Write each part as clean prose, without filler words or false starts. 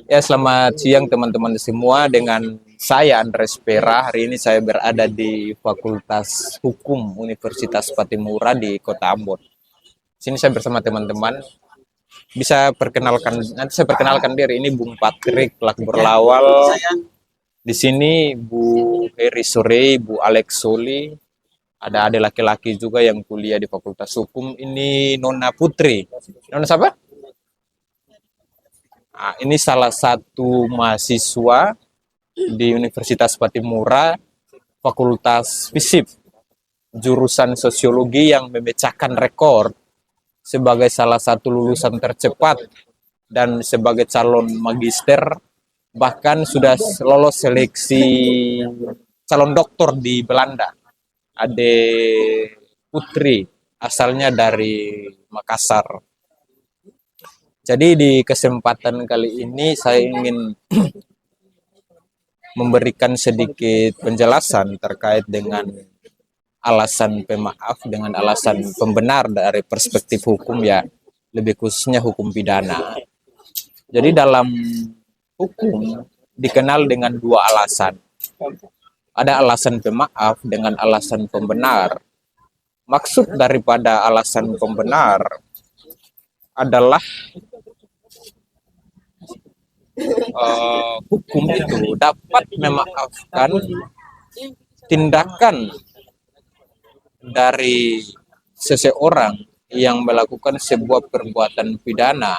Ya, selamat siang teman-teman semua. Dengan saya Andres Pera. Hari ini saya berada di Fakultas Hukum Universitas Patimura di Kota Ambon. Sini saya bersama teman-teman. Bisa perkenalkan, nanti saya perkenalkan diri. Ini Bung Patrik Lak Berlawal. Di sini Bu Heri Sore, Bu Alex Soli. Ada laki-laki juga yang kuliah di Fakultas Hukum. Ini Nona Putri. Nona siapa? Nah, ini salah satu mahasiswa di Universitas Patimura, Fakultas FISIP, jurusan Sosiologi yang memecahkan rekor sebagai salah satu lulusan tercepat dan sebagai calon magister, bahkan sudah lolos seleksi calon doktor di Belanda. Ade Putri, asalnya dari Makassar. Jadi di kesempatan kali ini saya ingin memberikan sedikit penjelasan terkait dengan alasan pemaaf dengan alasan pembenar dari perspektif hukum, ya, lebih khususnya hukum pidana. Jadi dalam hukum dikenal dengan dua alasan. Ada alasan pemaaf dengan alasan pembenar. Maksud daripada alasan pembenar adalah hukum itu dapat memaafkan tindakan dari seseorang yang melakukan sebuah perbuatan pidana.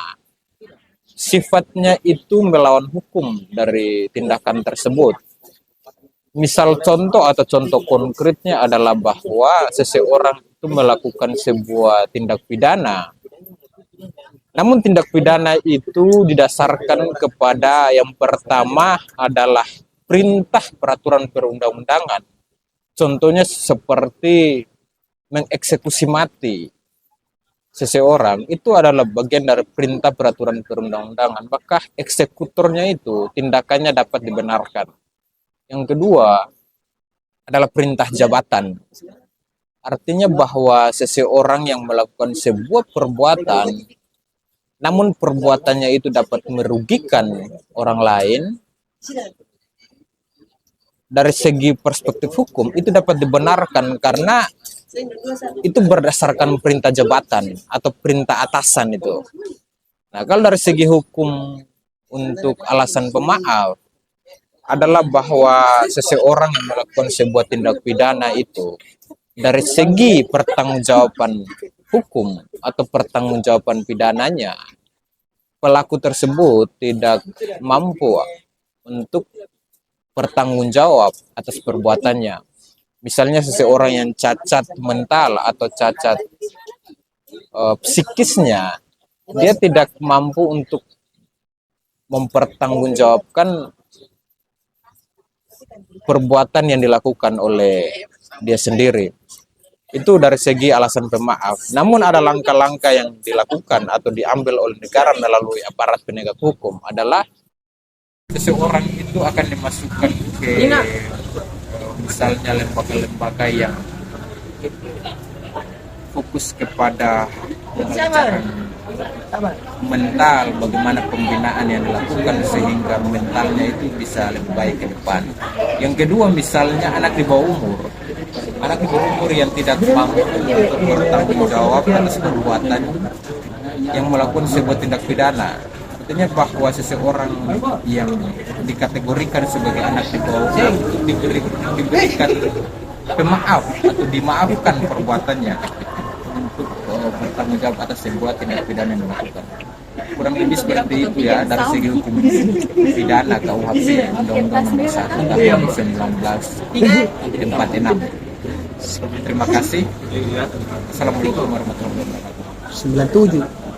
Sifatnya itu melawan hukum dari tindakan tersebut. Misal contoh atau contoh konkretnya adalah bahwa seseorang itu melakukan sebuah tindak pidana. Namun tindak pidana itu didasarkan kepada yang pertama adalah perintah peraturan perundang-undangan. Contohnya seperti mengeksekusi mati seseorang, itu adalah bagian dari perintah peraturan perundang-undangan. Maka eksekutornya itu tindakannya dapat dibenarkan. Yang kedua adalah perintah jabatan. Artinya bahwa seseorang yang melakukan sebuah perbuatan namun perbuatannya itu dapat merugikan orang lain, dari segi perspektif hukum itu dapat dibenarkan karena itu berdasarkan perintah jabatan atau perintah atasan itu. Nah, kalau dari segi hukum untuk alasan pemaaf adalah bahwa seseorang yang melakukan sebuah tindak pidana itu dari segi pertanggungjawaban hukum atau pertanggungjawaban pidananya, pelaku tersebut tidak mampu untuk bertanggung jawab atas perbuatannya. Misalnya seseorang yang cacat mental atau cacat psikisnya, dia tidak mampu untuk mempertanggungjawabkan perbuatan yang dilakukan oleh dia sendiri. Itu dari segi alasan pemaaf. Namun ada langkah-langkah yang dilakukan atau diambil oleh negara melalui aparat penegak hukum adalah seseorang itu akan dimasukkan ke misalnya lembaga-lembaga yang fokus kepada mental, bagaimana pembinaan yang dilakukan sehingga mentalnya itu bisa lebih baik ke depan. Yang kedua, misalnya anak di bawah umur yang tidak mampu untuk bertanggung jawab atas perbuatan yang melakukan sebuah tindak pidana. Artinya bahwa seseorang yang dikategorikan sebagai anak di bawah umur diberikan pemaaf atau dimaafkan perbuatannya untuk bertanggung jawab atas sebuah tindak pidana yang dilakukan. Kurang lebih seperti itu ya dari segi hukum pidana KUHP Undang-Undang Nomor 1 Tahun 1946. Terima kasih. Assalamualaikum warahmatullahi wabarakatuh. 97